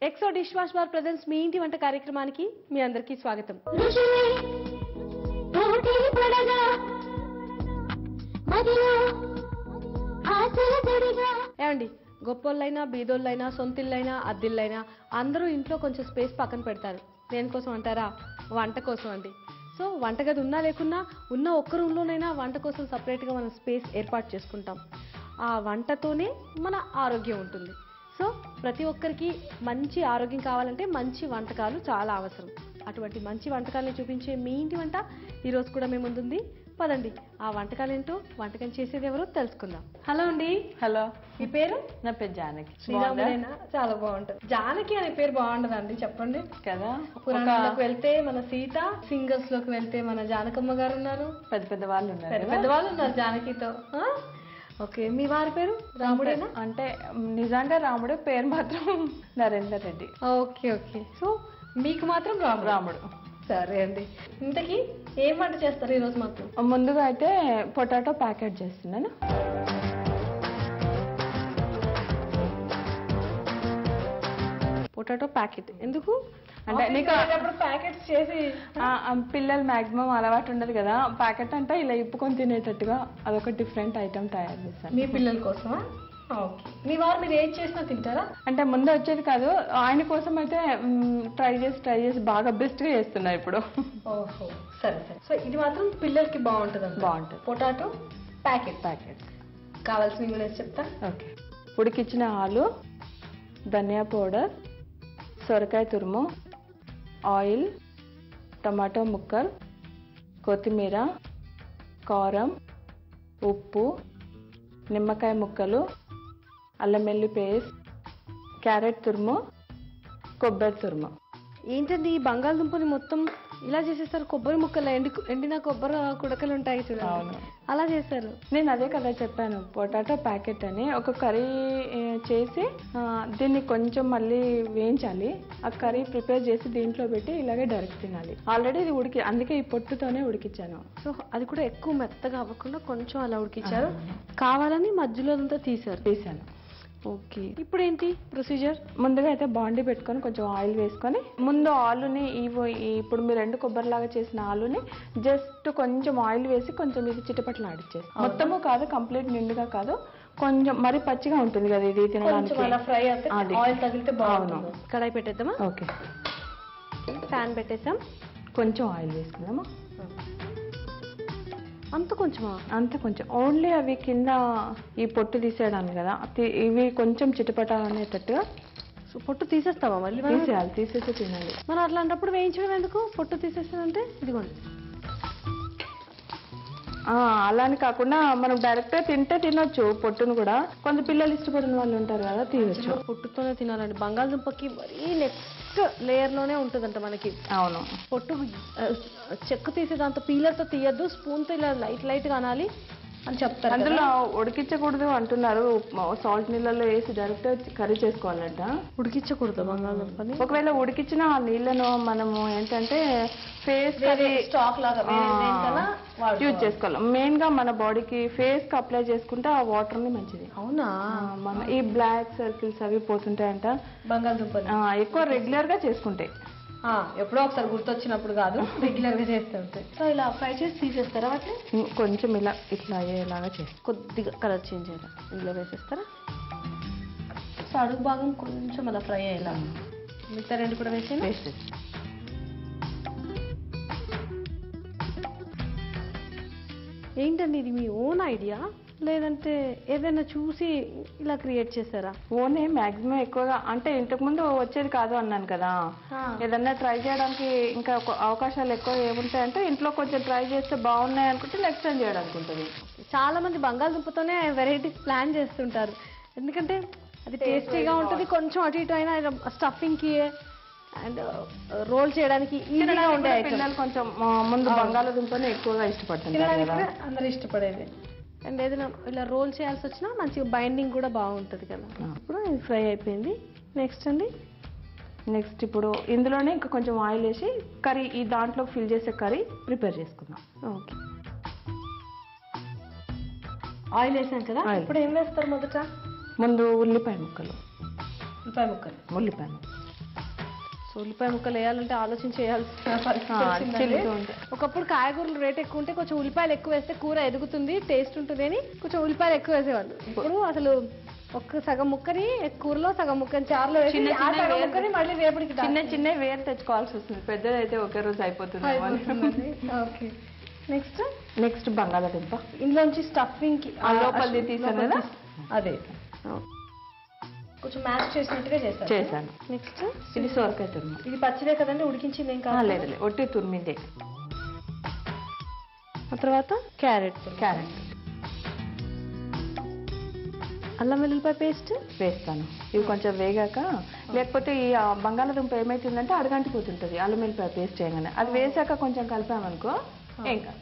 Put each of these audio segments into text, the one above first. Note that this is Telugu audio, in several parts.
Exo dish wash bar presents మీ ఇంటి వంట కార్యక్రమానికి మీ అందరికీ స్వాగతం. ఏమండి, గొప్పోళ్ళైనా బీదోళ్ళైనా సొంతిళ్ళైనా అద్దిళ్ళైనా అందరూ ఇంట్లో కొంచెం స్పేస్ పక్కన పెడతారు. దేనికోసం అంటారా? వంట కోసం అండి. సో వంటగది ఉన్నా లేకున్నా ఉన్న ఒక్క రూమ్లోనైనా వంట కోసం సపరేట్గా మనం స్పేస్ ఏర్పాటు చేసుకుంటాం. ఆ వంటతోనే మన ఆరోగ్యం ఉంటుంది. సో ప్రతి ఒక్కరికి మంచి ఆరోగ్యం కావాలంటే మంచి వంటకాలు చాలా అవసరం. అటువంటి మంచి వంటకాలను చూపించే మీ ఇంటి వంట ఈరోజు కూడా మేము ముందుంది. పదండి, ఆ వంటకాలు ఏంటో, వంటకం చేసేది ఎవరో తెలుసుకుందాం. హలో అండి. హలో, మీ పేరు? నా పేరు జానకి. శ్రీరాముడైనా? చాలా బాగుంటుంది. జానకి అనే పేరు బాగుండదండి, చెప్పండి కదా. పురాణంలోకి వెళ్తే మన సీత, సింగర్స్ లోకి వెళ్తే మన జానకమ్మ గారు ఉన్నారు, పెద్ద పెద్ద వాళ్ళు ఉన్నారు, పెద్ద వాళ్ళు ఉన్నారు జానకితో. ఓకే, మీ వారి పేరు రాముడేనా? అంటే నిజంగా రాముడు, పేరు మాత్రం Narender Reddy. Okay okay, so మీకు మాత్రం రాముడు. సరే అండి, ఇంతకీ ఏం వంట చేస్తారు ఈరోజు మాత్రం? ముందుగా అయితే పొటాటో ప్యాకెట్ చేస్తున్నాను. పొటాటో ప్యాకెట్ ఎందుకు? అంటే నీకు ప్యాకెట్స్ చేసి పిల్లలు మాక్సిమం అలవాటు ఉండదు కదా, ప్యాకెట్ అంటే ఇలా ఇప్పుకొని తినేటట్టుగా అదొక డిఫరెంట్ ఐటమ్ తయారు చేస్తాను. మీ పిల్లల కోసమా? ఓకే. మీ వారు మీరు ఏం చేసినా తింటారా? అంటే ముందు వచ్చేది కాదు, ఆయన కోసం అయితే ట్రై చేసి బాగా బెస్ట్ గా చేస్తున్నా ఇప్పుడు. ఓహో, సరే సరే. సో ఇది మాత్రం పిల్లలకి బాగుంటుంది. పొటాటో ప్యాకెట్ కావాల్సిన ఇంగ్రీడియంట్స్ చెప్తా. ఓకే, ఉడికిచ్చిన ఆలు, ధనియా పౌడర్, సొరకాయ తురుము, ఆయిల్, టమాటో ముక్కలు, కొత్తిమీర, కారం, ఉప్పు, నిమ్మకాయ ముక్కలు, అల్లం వెల్లుల్లి పేస్ట్, క్యారెట్ తురుము, కొబ్బరి తురుము. ఏంటండి ఈ బంగాళదుంపని మొత్తం ఇలా చేసేస్తారు? కొబ్బరి ముక్కలు, ఎండిన కొబ్బరి కుడకలు ఉంటాయి చూడండి, అలా చేస్తారు. నేను అదే కదా చెప్పాను, పొటాటో ప్యాకెట్ అని ఒక కర్రీ చేసి దీన్ని కొంచెం మళ్ళీ వేయించాలి. ఆ కర్రీ ప్రిపేర్ చేసి దీంట్లో పెట్టి ఇలాగే డైరెక్ట్ తినాలి. ఆల్రెడీ ఇది అందుకే ఈ పొట్టుతోనే ఉడికించాను. సో అది కూడా ఎక్కువ మెత్తగా అవ్వకుండా కొంచెం అలా ఉడికించారు. కావాలని మధ్యలో అంతా తీసాను. ఓకే, ఇప్పుడు ఏంటి ప్రొసీజర్? ముందుగా అయితే బాండీ పెట్టుకొని కొంచెం ఆయిల్ వేసుకొని ముందు ఆలుని ఇప్పుడు మీరు 2 కొబ్బరిలాగా చేసిన ఆలుని జస్ట్ కొంచెం ఆయిల్ వేసి కొంచెం ఇది చిటపట్లు ఆడిచ్చేసి, మొత్తము కాదు, కంప్లీట్ నిండుగా కాదు, కొంచెం మరి పచ్చిగా ఉంటుంది కదా ఇది తినడానికి. కడాయి పెట్టేద్దామా? ఓకే, ప్యాన్ పెట్టేసాం, కొంచెం ఆయిల్ వేసుకుందామా. అంత కొంచెం ఓన్లీ అవి కింద ఈ పొట్టు తీసేయడానికి కదా, ఇవి కొంచెం చిటపట అనేటట్టుగా. పొట్టు తీసేస్తావా మళ్ళీ? తీసేసి తినాలి. మరి అట్లాంటప్పుడు వేయించడం ఎందుకు? పొట్టు తీసేస్తానంటే ఇదిగోండి. అలాని కాకుండా మనం డైరెక్ట్ గా తినొచ్చు పొట్టును కూడా. కొంత పిల్లలు ఇష్టపడిన వాళ్ళు ఉంటారు కదా, తీయచ్చు. పొట్టుతోనే తినాలండి. బంగాళదుంపకి మరీ నెక్స్ట్ లేయర్ లోనే ఉంటుందంట మనకి. అవును, పొట్టు చెక్కు తీసేదాంతో పీలర్తో తీయద్దు, స్పూన్ తో ఇలా లైట్ గా అనాలి అని చెప్తారు. అందులో ఉడికించకూడదు అంటున్నారు, సాల్ట్ నీళ్ళలో వేసి డైరెక్ట్ కర్రీ చేసుకోవాలంట. ఉడికించకూడదు బంగాళదుంపని. ఒకవేళ ఉడికించిన ఆ నీళ్ళను మనము ఏంటంటే ఫేస్ స్టాక్ లాగా యూజ్ చేసుకోవాలి. మెయిన్ గా మన బాడీకి ఫేస్ కి అప్లై చేసుకుంటే ఆ వాటర్ ని మంచిది. అవునా? మన ఈ బ్లాక్ సర్కిల్స్ అవి పోతుంటాయంట బంగాళదుంప. ఎక్కువ రెగ్యులర్ గా చేసుకుంటే, ఎప్పుడో ఒకసారి గుర్తొచ్చినప్పుడు కాదు, రెగ్యులర్ గా చేస్తూ ఉంటాయి. సో ఇలా ఫ్రై చేసి తీసేస్తారా వాటిని? కొంచెం ఇట్లా అయ్యేలాగా చేసి కొద్దిగా కలర్ చేంజ్ అయ్యేలా ఇందులో వేసేస్తారా? సో అడుగు భాగం కొంచెం అలా ఫ్రై అయ్యేలా. మిగతా 2 కూడా వేసేసి ఏంటండి ఇది మీ ఓన్ ఐడియా లేదంటే ఏదైనా చూసి ఇలా క్రియేట్ చేశారా? ఓనే మాక్సిమం ఎక్కువగా. అంటే ఇంతకు ముందు వచ్చేది కాదు అన్నాను కదా, ఏదన్నా ట్రై చేయడానికి ఇంకా అవకాశాలు ఎక్కువ ఏముంటాయంటే ఇంట్లో కొంచెం ట్రై చేస్తే బాగున్నాయి అనుకుంటే నెక్స్ట్ టైం చేయడానికి ఉంటుంది. చాలా మంది బంగాళదుంపతోనే వెరైటీస్ ప్లాన్ చేస్తుంటారు, ఎందుకంటే అది టేస్టీగా ఉంటుంది. కొంచెం అటు ఇటు అయినా స్టఫింగ్కి అండ్ రోల్ చేయడానికి ఈజీగా ఉండే పిల్లలు కొంచెం ముందు బంగాళదుంపని ఎక్కువగా ఇష్టపడుతుంటారు, అందరూ ఇష్టపడేది. అండ్ ఏదైనా ఇలా రోల్ చేయాల్సి వచ్చినా మంచిగా బైండింగ్ కూడా బాగుంటుంది కదా. ఇప్పుడు ఫ్రై అయిపోయింది. నెక్స్ట్ ఇప్పుడు ఇందులోనే ఇంకా కొంచెం ఆయిల్ వేసి కర్రీ ఈ దాంట్లో ఫిల్ చేసే కర్రీ ప్రిపేర్ చేసుకుందాం. ఓకే, ఆయిల్ వేసాం కదా, ఇప్పుడు ఏం వేస్తారు? ముందు ఉల్లిపాయ ముక్కలు. ఉల్లిపాయ ముక్కలు సో ఉల్లిపాయ ముక్కలు వేయాలంటే ఆలోచించి వేయాల్సిన పరిస్థితి వచ్చిందండి. ఒకప్పుడు కాయగూరలు రేట్ ఎక్కువ ఉంటే కొంచెం ఉల్లిపాయలు ఎక్కువ వేస్తే కూర ఎదుగుతుంది, టేస్ట్ ఉంటుంది అని కొంచెం ఉల్లిపాయలు ఎక్కువ వేసేవాళ్ళు. ఇప్పుడు అసలు ఒక్క సగం ముక్కని కూరలో, సగం ముక్కని చారులో వేసి ఆ సగం ముక్కని మళ్ళీ రేపటికి చిన్న చిన్న వేరు తెచ్చుకోవాల్సి వస్తుంది. పెద్దదైతే ఒకే రోజు అయిపోతుంది. ఓకే, నెక్స్ట్ బంగాళాదుంప. ఇందులోంచి స్టఫింగ్ కి లోపలిది తీసాను కదా, అదే కొంచెం మ్యాష్ చేసినట్టుగా చేశాను. నెక్స్ట్ ఇది సొరకాయ తురుము. ఇది పచ్చిదే కదండి, ఉడికించింది ఏం కాదు? లేదు, ఒట్టి తురిమిందే. ఆ తర్వాత క్యారెట్. అల్లం వెల్లుల్లిపాయ పేస్ట్ వేస్తాను. ఇవి కొంచెం వేగాక, లేకపోతే ఈ బంగాళాదుంప ఏమైతుందంటే అడగంటిపోతుంటుంది అల్లం వెల్లుల్లిపాయ పేస్ట్ చేయగానే. అది వేసాక కొంచెం కలిపామనుకో ఇంకా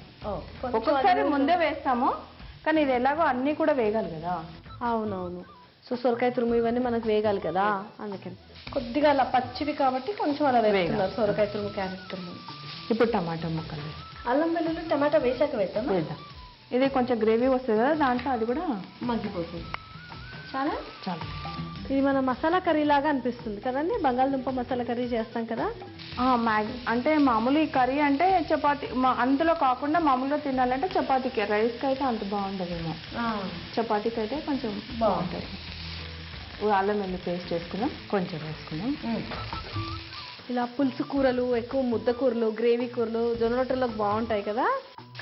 ఒక్కొక్కసారి ముందే వేస్తాము, కానీ ఇది ఎలాగో అన్నీ కూడా వేగాలి కదా. అవునవును. సో సొరకాయ తురుము ఇవన్నీ మనకు వేగాలి కదా, అందుకని కొద్దిగా అలా పచ్చివి కాబట్టి కొంచెం అలా వేస్తున్నారు సొరకాయ తురుము, క్యారెట్ తురుము. ఇప్పుడు టమాటా ముక్కలు, అల్లం వెల్లుల్లి టమాటా వేసాక వేద్దాం. ఇది కొంచెం గ్రేవీ వస్తుంది కదా, దాంట్లో అది కూడా మగ్గిపోతుంది. చాలా ఇది మన మసాలా కర్రీ లాగా అనిపిస్తుంది కదండి, బంగాళదుంప మసాలా కర్రీ చేస్తాం కదా. అంటే మామూలు ఈ కర్రీ అంటే చపాతీ అందులో కాకుండా మామూలుగా తినాలంటే చపాతీకి, రైస్కి అయితే అంత బాగుండదేమో, చపాతీకి అయితే కొంచెం బాగుంటుంది. అల్లం వెల్లుల్లి పేస్ట్ వేసుకుందాం, కొంచెం వేసుకుందాం. ఇలా పులుసు కూరలు, ఎక్కువ ముద్ద కూరలు, గ్రేవీ కూరలు జొన్న రొట్టెలకు బాగుంటాయి కదా.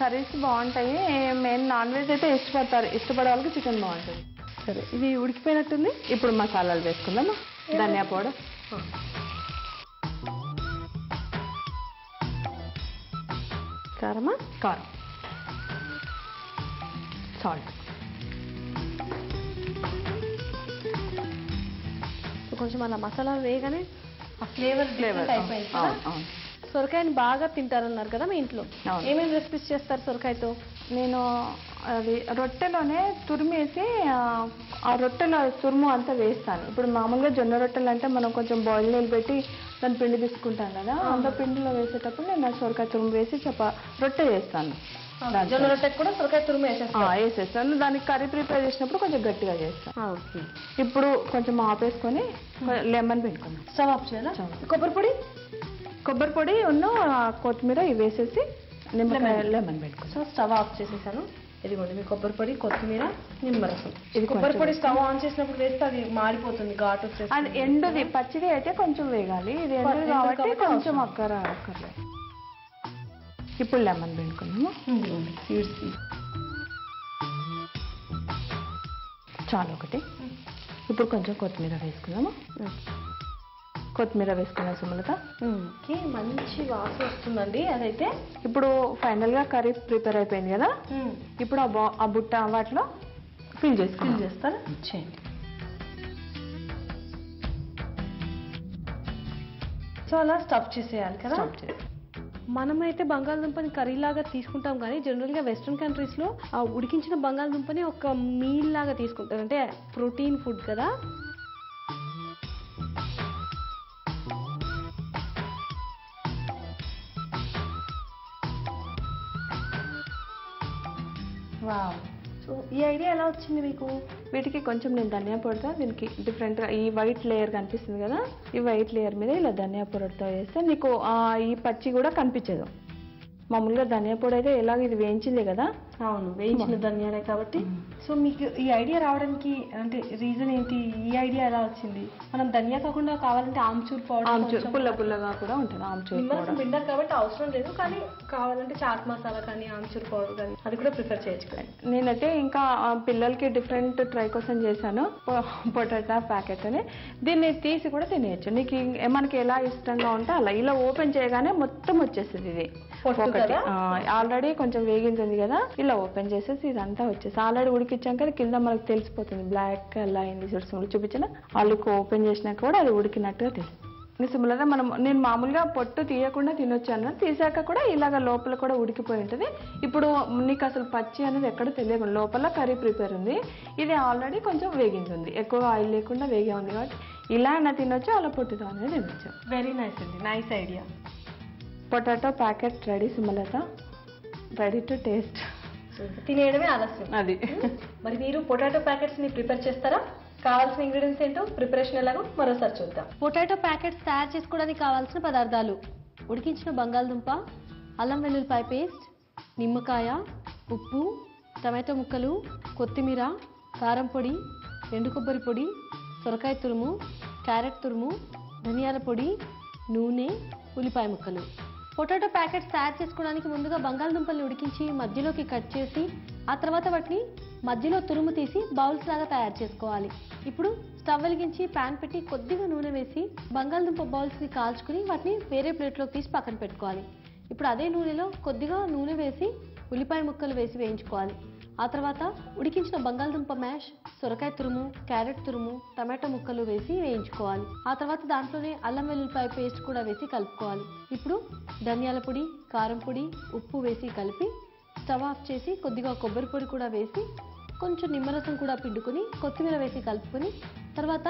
కర్రీస్ బాగుంటాయి. మెయిన్ నాన్ వెజ్ అయితే ఇష్టపడే వాళ్ళకి చికెన్ బాగుంటుంది. సరే, ఇది ఉడికిపోయినట్టుంది. ఇప్పుడు మసాలాలు వేసుకుందాము. ధనియా పౌడర్, కారం, సాల్ట్. కొంచెం అలా మసాలా వేయగానే ఆ ఫ్లేవర్ అయిపోయింది కదా. సొరకాయని బాగా తింటారన్నారు కదా మీ ఇంట్లో, ఏమేమి రెసిపీస్ చేస్తారు సొరకాయతో? నేను అది రొట్టెలోనే తురిమేసి ఆ రొట్టెలో తురుము అంతా వేస్తాను. ఇప్పుడు మామూలుగా జొన్న రొట్టెలు అంటే మనం కొంచెం బాయిల్ నీళ్ళు పెట్టి దాన్ని పిండి తీసుకుంటాం కదా, అంత పిండిలో వేసేటప్పుడు నేను సొరకాయ తురుము వేసి రొట్టె చేస్తాను. జొన్న రొట్టెకి కూడా సొరకాయ తురుము వేసేస్తాను. దానికి కర్రీ ప్రిపేర్ చేసినప్పుడు కొంచెం గట్టిగా చేస్తాను. ఇప్పుడు కొంచెం ఆపేసుకొని లెమన్ పిండుకున్నాం. స్టవ్ ఆఫ్ చేయాలా? కొబ్బరి పొడి ఉన్న కొత్తిమీర ఇవి వేసేసి లెమన్ పెట్టుకున్నాం. సో స్టవ్ ఆఫ్ చేసేసాను. ఇదిగోండి మీ కొబ్బరి పొడి, కొత్తిమీర, నిమ్మరసం. ఇది కొబ్బరి పొడి స్టవ్ ఆన్ చేసినప్పుడు వేస్తే అది మాడిపోతుంది, ఘాటు వచ్చేసి. అది ఎండుది, పచ్చిది అయితే కొంచెం వేగాలి, ఇది ఎండుది కాబట్టి కొంచెం అక్కర్లేదు. ఇప్పుడు లెమన్ పిండుకున్నాము. చాలు ఒకటి. ఇప్పుడు కొంచెం కొత్తిమీర వేసుకున్నాము. కొత్తిమీర వేసుకున్నాం సుమలత. మంచి వాసన వస్తుందండి అదైతే. ఇప్పుడు ఫైనల్గా కర్రీ ప్రిపేర్ అయిపోయింది కదా, ఇప్పుడు ఆ బుట్ట వాటిలో ఫిల్ చేస్తారా? చేయండి. సో అలా స్టఫ్ చేసేయాలి కదా. మనమైతే బంగాళదుంపని కర్రీలాగా తీసుకుంటాం, కానీ జనరల్గా వెస్ట్రన్ కంట్రీస్లో ఆ ఉడికించిన బంగాళదుంపని ఒక మీల్ లాగా తీసుకుంటారు, అంటే ప్రోటీన్ ఫుడ్ కదా. సో ఈ ఐడియా ఎలా వచ్చింది మీకు? వీటికి కొంచెం నేను ధనియా పొడితో, దీనికి డిఫరెంట్గా ఈ వైట్ లేయర్ కనిపిస్తుంది కదా, ఈ వైట్ లేయర్ మీద ఇలా ధనియా పొడితో వేస్తే నీకు ఈ పచ్చి కూడా కనిపించదు. మామూలుగా ధనియా పొడి అయితే ఎలాగ ఇది వేయించిందే కదా. అవును, వేయించిన ధనియాలే కాబట్టి. సో మీకు ఈ ఐడియా రావడానికి అంటే రీజన్ ఏంటి? ఈ ఐడియా ఎలా వచ్చింది? మనం ధనియా కాకుండా కావాలంటే ఆమ్చూర్ పౌడర్, పుల్లగా కూడా ఉంటుంది ఆమ్చూర్ పౌడర్. పిండారు కాబట్టి అవసరం లేదు, కానీ కావాలంటే చాట్ మసాలా కానీ ఆమ్చూర్ పౌడర్ కానీ అది కూడా ప్రిఫర్ చేయొచ్చు కదా. నేనైతే ఇంకా పిల్లలకి డిఫరెంట్ ట్రై కోసం చేశాను, పొటాటో ప్యాకెట్ అని. దీన్ని తీసి కూడా తినేయచ్చు, నీకు మనకి ఎలా ఇష్టంగా ఉంటే అలా. ఇలా ఓపెన్ చేయగానే మొత్తం వచ్చేస్తుంది. ఇది ఆల్రెడీ కొంచెం వేగింది కదా, ఇలా ఓపెన్ చేసేసి ఇదంతా వచ్చేసి ఆల్రెడీ ఉడికించాక కింద మనకు తెలిసిపోతుంది, బ్లాక్ అలా అయింది చూపించిన వాళ్ళకి. ఓపెన్ చేసినాక కూడా అది ఉడికినట్టుగా తెలుస్తుంది. సిమ్లగా నేను మామూలుగా పొట్టు తీయకుండా తినొచ్చు అన్న, తీసాక కూడా ఇలాగ లోపల కూడా ఉడికిపోయి ఉంటుంది. ఇప్పుడు నీకు అసలు పచ్చి అనేది ఎక్కడ తెలియకుండా లోపల కర్రీ ప్రిపేర్ ఉంది. ఇది ఆల్రెడీ కొంచెం వేగింది ఉంది, ఎక్కువ ఆయిల్ లేకుండా వేగే ఉంది కాబట్టి ఇలా అయినా తినొచ్చు, అలా పొట్టుతో అనేది తినొచ్చు. వెరీ నైస్ అండి, nice idea. Potato packet ready Sumalatha, ready to taste. తినేయడమే ఆలస్యం అది. మరి మీరు పొటాటో ప్యాకెట్స్ ని ప్రిపేర్ చేస్తారా? కావాల్సిన ఇంగ్రీడియంట్స్ ఏంటో, ప్రిపరేషన్ ఎలాగో మరోసారి చూద్దాం. పొటాటో ప్యాకెట్స్ తయారు చేసుకోవడానికి కావాల్సిన పదార్థాలు: ఉడికించిన బంగాళదుంప, అల్లం వెల్లుల్లిపాయ పేస్ట్, నిమ్మకాయ, ఉప్పు, టమాటో ముక్కలు, కొత్తిమీర, కారం పొడి, ఎండు కొబ్బరి పొడి, సొరకాయ తురుము, క్యారెట్ తురుము, ధనియాల పొడి, నూనె, ఉల్లిపాయ ముక్కలు. పొటాటో ప్యాకెట్స్ తయారు చేసుకోవడానికి ముందుగా బంగాళదుంపల్ని ఉడికించి మధ్యలోకి కట్ చేసి ఆ తర్వాత వాటిని మధ్యలో తురుము తీసి బౌల్స్ లాగా తయారు చేసుకోవాలి. ఇప్పుడు స్టవ్ వెలిగించి ప్యాన్ పెట్టి కొద్దిగా నూనె వేసి బంగాళదుంప బౌల్స్ని కాల్చుకుని వాటిని వేరే ప్లేట్లోకి తీసి పక్కన పెట్టుకోవాలి. ఇప్పుడు అదే నూనెలో కొద్దిగా నూనె వేసి ఉల్లిపాయ ముక్కలు వేసి వేయించుకోవాలి. ఆ తర్వాత ఉడికించిన బంగాళదుంప మ్యాష్, సొరకాయ తురుము, క్యారెట్ తురుము, టమాటో ముక్కలు వేసి వేయించుకోవాలి. ఆ తర్వాత దాంట్లోనే అల్లం వెల్లుల్లిపాయ పేస్ట్ కూడా వేసి కలుపుకోవాలి. ఇప్పుడు ధనియాల పొడి, కారం పొడి, ఉప్పు వేసి కలిపి స్టవ్ ఆఫ్ చేసి కొద్దిగా కొబ్బరి పొడి కూడా వేసి కొంచెం నిమ్మరసం కూడా పిండుకొని కొత్తిమీర వేసి కలుపుకొని తర్వాత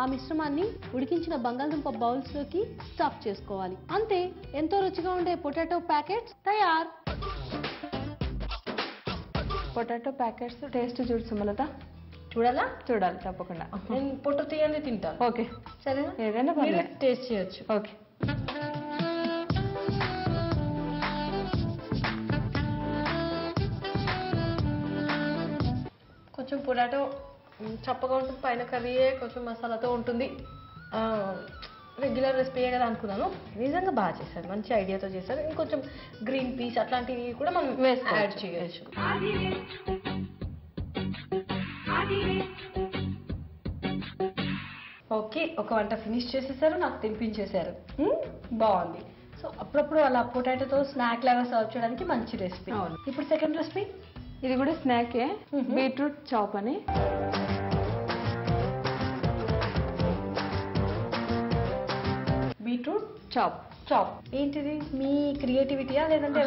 ఆ మిశ్రమాన్ని ఉడికించిన బంగాళదుంప బౌల్స్లోకి స్టఫ్ చేసుకోవాలి. అంతే, ఎంతో రుచిగా ఉండే పొటాటో ప్యాకెట్స్ తయారు. పొటాటో ప్యాకెట్స్ టేస్ట్ చూడు సుమలత. చూడాలా? చూడాలి తప్పకుండా. నేను పొట్టు తీయండి తింటాను. ఓకే, సరేనా? ఏదైనా పర్లేదు, టేస్ట్ చేయొచ్చు. ఓకే. కొంచెం పొటాటో చప్పగా ఉంటుంది, పైన కర్రీయే కొంచెం మసాలాతో ఉంటుంది. రెగ్యులర్ రెసిపీయే కదా అనుకున్నాను, నిజంగా బాగా చేశారు, మంచి ఐడియాతో చేశారు. ఇంకొంచెం గ్రీన్ పీస్ అట్లాంటివి కూడా మనం యాడ్ చేయొచ్చు. ఓకే, ఒక వంట ఫినిష్ చేసేసారు, నాకు తినిపించేశారు. బాగుంది. సో అప్పుడప్పుడు అలా పొటాటోతో స్నాక్ లాగా సర్వ్ చేయడానికి మంచి రెసిపీ. ఇప్పుడు సెకండ్ రెసిపీ, ఇది కూడా స్నాకే, బీట్రూట్ చాప్ అని. Beetroot chop. చాప్ ఏంటిది? మీ క్రియేటివిటీయా లేదంటే?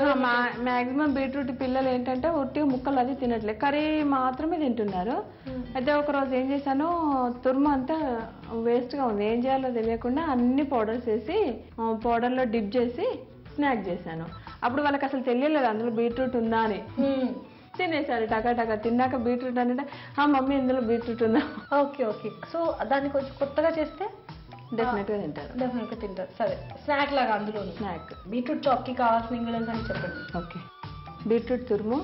మాక్సిమం బీట్రూట్ పిల్లలు ఏంటంటే ఉట్టిగా ముక్కలు అది తినట్లేదు, కర్రీ మాత్రమే తింటున్నారు. అయితే ఒకరోజు ఏం చేశాను, తురుము అంతా వేస్ట్గా ఉంది, ఏం చేయాలో తెలియకుండా అన్ని పౌడర్స్ వేసి పౌడర్లో డిప్ చేసి స్నాక్ చేశాను. అప్పుడు వాళ్ళకి అసలు తెలియలేదు అందులో బీట్రూట్ ఉందా అని. తినేసారు టకా. తిన్నాక బీట్రూట్ అంటే మమ్మీ ఇందులో బీట్రూట్ ఉందా. Okay okay. సో దాన్ని కొంచెం కొత్తగా చేస్తే డెఫినెట్గా తింటారు. సరే, స్నాక్ లాగా అందులో స్నాక్. బీట్రూట్ చాప్కి కావాల్సిన ఇంగ్రీడియంట్స్ అని చెప్పండి. ఓకే, బీట్రూట్ తురుము,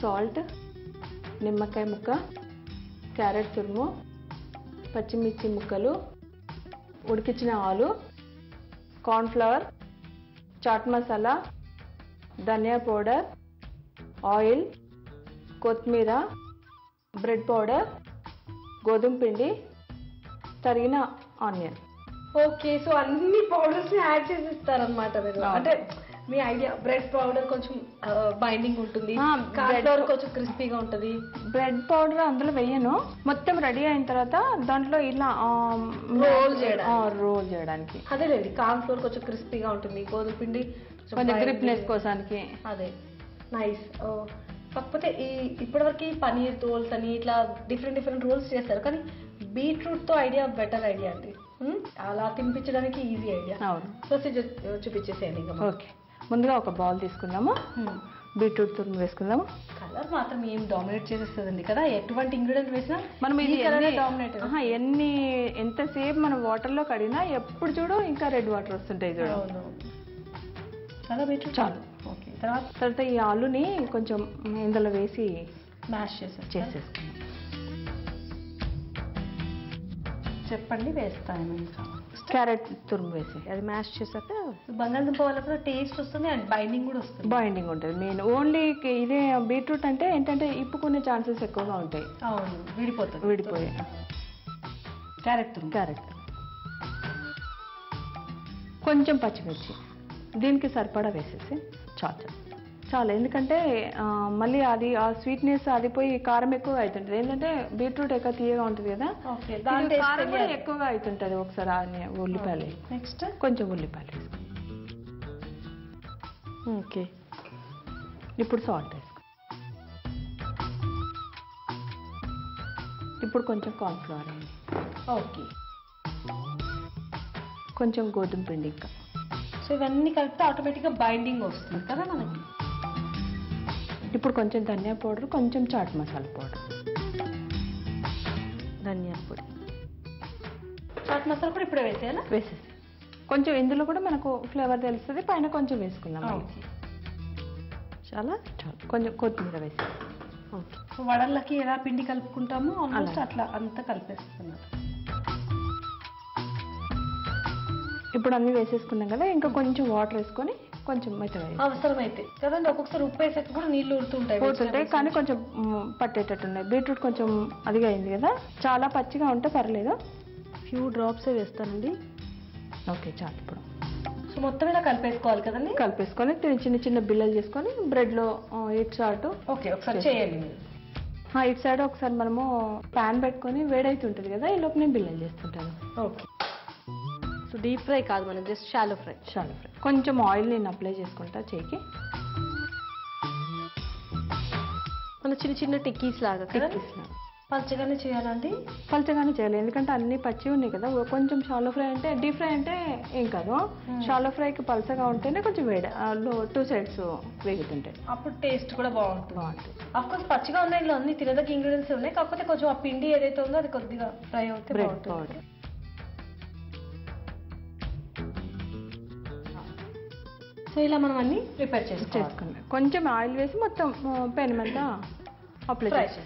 సాల్ట్, నిమ్మకాయ ముక్క, క్యారెట్ తురుము, పచ్చిమిర్చి ముక్కలు, ఉడికించిన ఆలు, కార్న్ఫ్లవర్, చాట్ మసాలా, ధనియా పౌడర్, ఆయిల్, కొత్తిమీర, బ్రెడ్ పౌడర్, గోధుమ పిండి, తరిగిన ఆనియన్. ఓకే, సో అన్ని పౌడర్స్ యాడ్ చేసి ఇస్తారనమాట మీరు. అంటే మీ ఐడియా, బ్రెడ్ పౌడర్ కొంచెం బైండింగ్ ఉంటుంది, కార్న్ఫ్లవర్ కొంచెం క్రిస్పీగా ఉంటుంది. బ్రెడ్ పౌడర్ అందులో వేయను, మొత్తం రెడీ అయిన తర్వాత దాంట్లో ఇలా రోల్ చేయడానికి. అదేలేండి, కార్న్ఫ్లవర్ కొంచెం క్రిస్పీగా ఉంటుంది, గోధుమ పిండి కొంచెం గ్రిప్నెస్ కోసానికి. అదే, నైస్. కాకపోతే ఇప్పటివరకు పనీర్ రోల్స్ అని ఇట్లా డిఫరెంట్ రోల్స్ చేస్తారు, కానీ బీట్రూట్తో ఐడియా బెటర్ ఐడియా అండి. అలా తినిపించడానికి ఈజీ ఐడియా. అవును, ప్రొసీజర్ చూపించేసేయండి. ఓకే, ముందుగా ఒక బౌల్ తీసుకుందాము, బీట్రూట్ తురుము వేసుకుందాము. కలర్ మాత్రం ఏం డామినేట్ చేసేస్తుందండి కదా, ఎటువంటి ఇంగ్రీడియంట్ వేసినా మనం ఇది డామినేట్. ఎంతసేపు మనం వాటర్లో కడిగినా ఎప్పుడు చూడు ఇంకా రెడ్ వాటర్ వస్తుంటాయి చూడు. చాలా బీట్రూట్ చాలు. ఓకే, తర్వాత ఈ ఆలుని కొంచెం ఇందులో వేసి మ్యాష్ చేసేసుకున్నాం. చెప్పండి, వేస్తాను. ఇంకా క్యారెట్ తురుము వేసి అది మ్యాష్ చేసాక బంగాళదుంప వల్ల కూడా టేస్ట్ వస్తుంది అండ్ బైండింగ్ కూడా వస్తుంది. బైండింగ్ ఉంటుంది మెయిన్. ఓన్లీ ఇదే బీట్రూట్ అంటే ఏంటంటే ఇప్పుకునే ఛాన్సెస్ ఎక్కువగా ఉంటాయి. అవును, విడిపోయి. క్యారెట్ తురుము కొంచెం పచ్చిమిర్చి దీనికి సరిపడా వేసేసి చాలా, ఎందుకంటే మళ్ళీ అది ఆ స్వీట్నెస్ అది పోయి కారం ఎక్కువ అవుతుంటుంది. ఏంటంటే బీట్రూట్ ఎక్కువ తీయగా ఉంటుంది కదా, కారం కూడా ఎక్కువగా అవుతుంటుంది. ఒకసారి ఉల్లిపాయలు, నెక్స్ట్ కొంచెం ఉల్లిపాయలు వేసుకో. ఓకే, ఇప్పుడు సాల్ట్ వేసుకో. ఇప్పుడు కొంచెం కార్న్ఫ్లవర్ వేయండి. ఓకే, కొంచెం గోధుమ పిండి ఇంకా. సో ఇవన్నీ కలిపితే ఆటోమేటిక్గా బైండింగ్ వస్తుంది కదా మనకి. ఇప్పుడు కొంచెం ధనియా పౌడర్, కొంచెం చాట్ మసాలా పౌడర్. ధనియాల పొడి, చాట్ మసాలా కూడా ఇప్పుడే వేసేయాలా? వేసేసి కొంచెం ఇందులో కూడా మనకు ఫ్లేవర్ తెలుస్తుంది, పైన కొంచెం వేసుకుందాం. చాలా కొంచెం కొత్తిమీర వేసి. ఓకే, వడలకి ఎలా పిండి కలుపుకుంటామో ఆల్మోస్ట్ అట్లా అంతా కలిపేస్తున్నారు. ఇప్పుడు అన్నీ వేసేసుకున్నాం కదా, ఇంకా కొంచెం వాటర్ వేసుకొని కొంచెం మెత్తగా అవసరమైతే కదండి. ఒక్కొక్కసారి ఉప్పు వేసాక కూడా నీళ్ళు ఊరుతుంటాయి కానీ కొంచెం పట్టేటట్టున్నాయి. బీట్రూట్ కొంచెం అదిగా అయింది కదా, చాలా పచ్చిగా ఉంటే పర్లేదు. ఫ్యూ డ్రాప్సే వేస్తానండి. ఓకే చాలు. ఇప్పుడు సో మొత్తం ఇలా కలిపేసుకోవాలి కదండి. కలిపేసుకొని చిన్న చిన్న బిల్లలు చేసుకొని బ్రెడ్లో ఇటు సైడ్. ఓకే, ఒకసారి చేయండి. ఇటు సైడ్ ఒకసారి మనము ప్యాన్ పెట్టుకొని వేడైతుంటుంది కదా, ఈ లోపు నేను బిల్లలు చేస్తుంటాను. ఓకే, సో డీప్ ఫ్రై కాదు, మనం జస్ట్ షాలో ఫ్రై. కొంచెం ఆయిల్ నేను అప్లై చేసుకుంటా చేయికి. మన చిన్న చిన్న టిక్కీస్ లాగా కదా. పల్చగానే చేయాలండి? పల్చగానే చేయాలి, ఎందుకంటే అన్ని పచ్చి ఉన్నాయి కదా. కొంచెం షాలో ఫ్రై అంటే, డీప్ ఫ్రై అంటే ఏం కాదు. షాలో ఫ్రైకి పల్చగా ఉంటేనే కొంచెం వేడి, టూ సైడ్స్ వేగుతుంటాయి, అప్పుడు టేస్ట్ కూడా బాగుంటుంది. అఫ్కోర్స్ పచ్చిగా ఉన్నాయి, ఇందులో అన్ని తినదగ్గ ఇంగ్రీడియంట్స్ ఉన్నాయి, కాకపోతే కొంచెం ఆ పిండి ఏదైతే ఉందో అది కొద్దిగా ఫ్రై అవుతే బాగుంటుంది. సో ఇలా మనం అన్ని ప్రిపేర్ చేసుకున్నాం. కొంచెం ఆయిల్ వేసి మొత్తం పెన్ మీద అప్లై చేసి.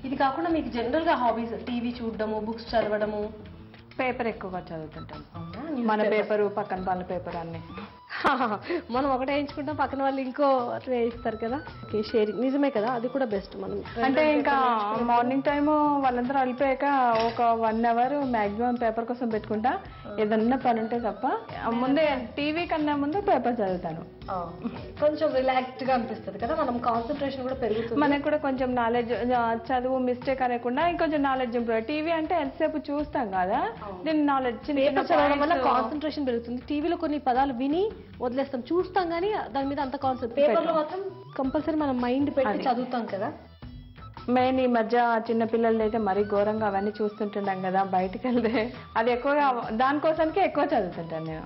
ఇది కాకుండా మీకు జనరల్గా హాబీస్ టీవీ చూడడము, బుక్స్ చదవడము? పేపర్ ఎక్కువగా చదువుతుంటాను. మన పేపరు, పక్కన వాళ్ళ పేపర్ అన్నీ. మనం ఒకటే వేయించుకుంటాం, పక్కన వాళ్ళు ఇంకో అట్లా వేయిస్తారు కదా. షేరింగ్ నిజమే కదా, అది కూడా బెస్ట్. మనం అంటే ఇంకా మార్నింగ్ టైము వాళ్ళందరూ వెళ్ళిపోయాక ఒక 1 అవర్ మాక్సిమం పేపర్ కోసం పెట్టుకుంటా, ఏదన్నా పని ఉంటే తప్ప. ముందే టీవీ కన్నా ముందు పేపర్ చదువుతాను. కొంచెం రిలాక్స్డ్ గా అనిపిస్తుంది కదా, మనం కాన్సన్ట్రేషన్ కూడా పెరుగుతుంది, మనకు కూడా కొంచెం నాలెడ్జ్, చదువు మిస్టేక్ అనేకుండా ఇంకొంచెం నాలెడ్జ్ ఇంప్రూవ్. టీవీ అంటే ఎంతసేపు చూస్తాం కదా, దీని నాలెడ్జ్ చదవడం వల్ల కాన్సన్ట్రేషన్ పెరుగుతుంది. టీవీలో కొన్ని పదాలు విని వదిలేస్తాం, చూస్తాం కానీ దాని మీద అంత కాన్సెప్ట్. పేపర్లో మాత్రం కంపల్సరీ మనం మైండ్ పెట్టి చదువుతాం కదా. మెయిన్ ఈ మధ్య చిన్న పిల్లలు అయితే మరీ ఘోరంగా అవన్నీ చూస్తుంటున్నాం కదా, బయటికి వెళ్తే అది ఎక్కువగా దానికోసానికే ఎక్కువ చదువుతుంటాను నేను.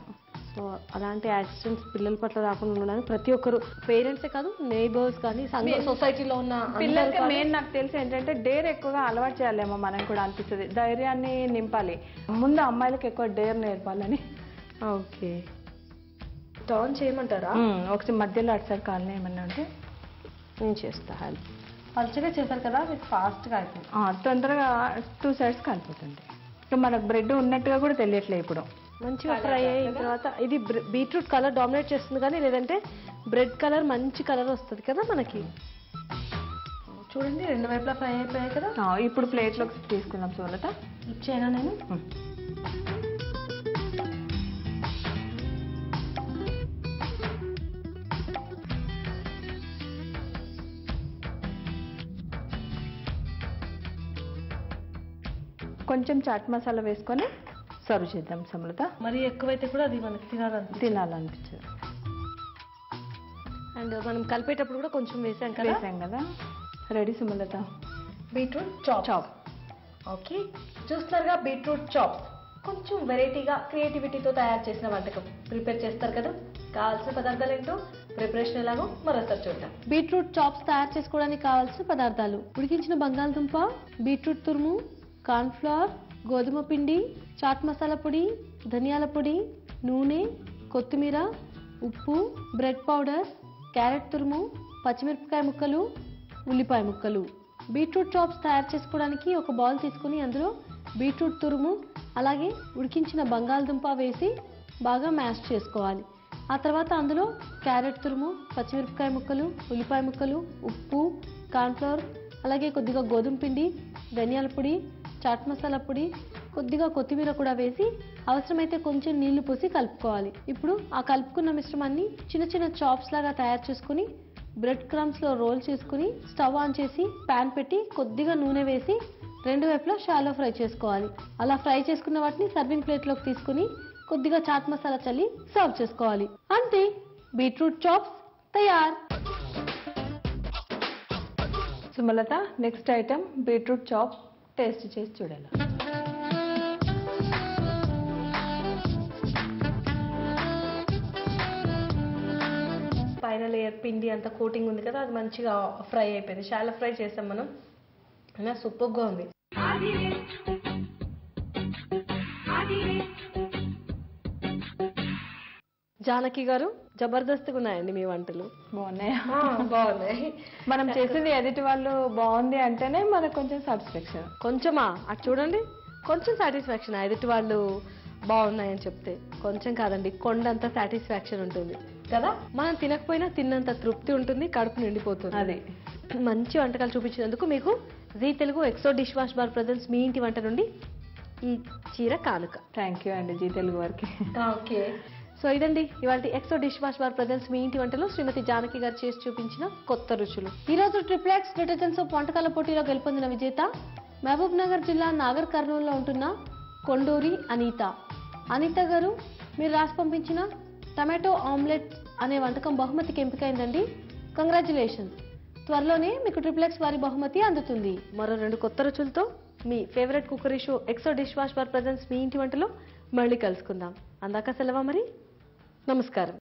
సో అలాంటి యాక్సిడెంట్స్ పిల్లల పట్ల రాకుండా ఉండడానికి ప్రతి ఒక్కరు, పేరెంట్సే కాదు, నైబర్స్ కానీ, సొసైటీలో ఉన్న పిల్లలకి మెయిన్ నాకు తెలిసి ఏంటంటే డేర్ ఎక్కువగా అలవాటు చేయాలేమో మనం కూడా అనిపిస్తుంది. ధైర్యాన్ని నింపాలి, ముందు అమ్మాయిలకు ఎక్కువ డేర్ నేర్పాలని. ఓకే, టర్న్ చేయమంటారా? ఒకసారి మధ్యలో అటు సైడ్ కాలనీ ఏమన్నా ఉంటే నేను చేస్తా. హెల్ప్ పల్చగా చేశారు కదా, మీకు ఫాస్ట్గా అయిపోయింది. తొందరగా 2 సైడ్స్ కలిపోతుంది. ఇక మనకు బ్రెడ్ ఉన్నట్టుగా కూడా తెలియట్లేదు. ఇప్పుడు మంచిగా ఫ్రై అయిన తర్వాత ఇది బీట్రూట్ కలర్ డామినేట్ చేస్తుంది, కానీ లేదంటే బ్రెడ్ కలర్ మంచి కలర్ వస్తుంది కదా మనకి. చూడండి 2 వైపులా ఫ్రై అయిపోయాయి కదా. ఇప్పుడు ప్లేట్లోకి తీసుకుందాం. చూడట ఇచ్చేనా నేను? కొంచెం చాట్ మసాలా వేసుకొని సర్వ్ చేద్దాం సమలత. మరి ఎక్కువైతే కూడా అది మనకి తినాలనిపించదు. అండ్ మనం కలిపేటప్పుడు కూడా కొంచెం వేసాం కదా. Ready Sumalatha, beetroot chop. Okay, చూస్తున్నారుగా బీట్రూట్ చాప్. కొంచెం వెరైటీగా క్రియేటివిటీతో తయారు చేసిన వంటకం ప్రిపేర్ చేస్తారు కదా. కావాల్సిన పదార్థాలు ఏంటో, ప్రిపరేషన్ ఎలాగో మరోసారి చూద్దాం. బీట్రూట్ చాప్స్ తయారు చేసుకోవడానికి కావాల్సిన పదార్థాలు: ఉడికించిన బంగాళదుంప, బీట్రూట్ తురుము, కార్న్ఫ్లవర్, గోధుమ పిండి, చాట్ మసాలా పొడి, ధనియాల పొడి, నూనె, కొత్తిమీర, ఉప్పు, బ్రెడ్ పౌడర్, క్యారెట్ తురుము, పచ్చిమిరపకాయ ముక్కలు, ఉల్లిపాయ ముక్కలు. బీట్రూట్ చాప్స్ తయారు చేసుకోవడానికి ఒక బౌల్ తీసుకుని అందులో బీట్రూట్ తురుము అలాగే ఉడికించిన బంగాళదుంప వేసి బాగా మ్యాష్ చేసుకోవాలి. ఆ తర్వాత అందులో క్యారెట్ తురుము, పచ్చిమిరపకాయ ముక్కలు, ఉల్లిపాయ ముక్కలు, ఉప్పు, కార్న్ఫ్లవర్, అలాగే కొద్దిగా గోధుమ పిండి, ధనియాల పొడి, చాట్ మసాలా పొడి, కొద్దిగా కొత్తిమీర కూడా వేసి అవసరమైతే కొంచెం నీళ్లు పోసి కలుపుకోవాలి. ఇప్పుడు ఆ కలుపుకున్న మిశ్రమాన్ని చిన్న చిన్న చాప్స్ లాగా తయారు చేసుకుని బ్రెడ్ క్రమ్స్లో రోల్ చేసుకుని స్టవ్ ఆన్ చేసి ప్యాన్ పెట్టి కొద్దిగా నూనె వేసి 2 వైపులా షాలో ఫ్రై చేసుకోవాలి. అలా ఫ్రై చేసుకున్న వాటిని సర్వింగ్ ప్లేట్లోకి తీసుకుని కొద్దిగా చాట్ మసాలా చల్లి సర్వ్ చేసుకోవాలి. అంతే, బీట్రూట్ చాప్స్ తయారు. Sumalatha, next item beetroot chop. Taste చేసి చూడాలి. పైన లేయర్ పిండి అంత కోటింగ్ ఉంది కదా, అది మంచిగా ఫ్రై అయిపోయింది. షాలో ఫ్రై చేసాం మనం. అయినా సూపర్గా ఉంది. జానకి గారు, జబర్దస్త్గా ఉన్నాయండి మీ వంటలు. బాగున్నాయా? బాగున్నాయి. మనం చేసేది ఎదుటి వాళ్ళు బాగుంది అంటేనే మనకు కొంచెం సాటిస్ఫాక్షన్. కొంచెమా అటు చూడండి, కొంచెం సాటిస్ఫాక్షన్. ఎదుటి వాళ్ళు బాగున్నాయని చెప్తే కొంచెం కాదండి, కొండంత సాటిస్ఫాక్షన్ ఉంటుంది కదా. మనం తినకపోయినా తిన్నంత తృప్తి ఉంటుంది, కడుపు నిండిపోతుంది. అది మంచి వంటకాలు చూపించినందుకు మీకు Zee Telugu Exo dish wash bar presents మీ ఇంటి వంట నుండి ఈ చీర కానుక. థ్యాంక్ యూ అండి జీ తెలుగు వారికి. ఓకే. సో ఇదండి ఇవాళ Exo dish wash bar presents మీ ఇంటి వంటలో శ్రీమతి జానకి గారు చేసి చూపించిన కొత్త రుచులు. ఈ రోజు ట్రిప్లెక్స్ డిటర్జెంట్ సోప్ వంటకాల పోటీలో గెలుపొందిన విజేత మహబూబ్ నగర్ జిల్లా నాగర్ కర్నూలులో ఉంటున్న కొండూరి అనిత. అనిత గారు, మీరు రాసి పంపించిన టమాటో ఆమ్లెట్ అనే వంటకం బహుమతికి ఎంపికైందండి. కంగ్రాచులేషన్స్. త్వరలోనే మీకు ట్రిప్లెక్స్ వారి బహుమతి అందుతుంది. మరో 2 కొత్త రుచులతో మీ favourite cookery show Exo dish wash bar presents మీ ఇంటి వంటలో మళ్ళీ కలుసుకుందాం. అందాక సెలవా మరి. నమస్కారం.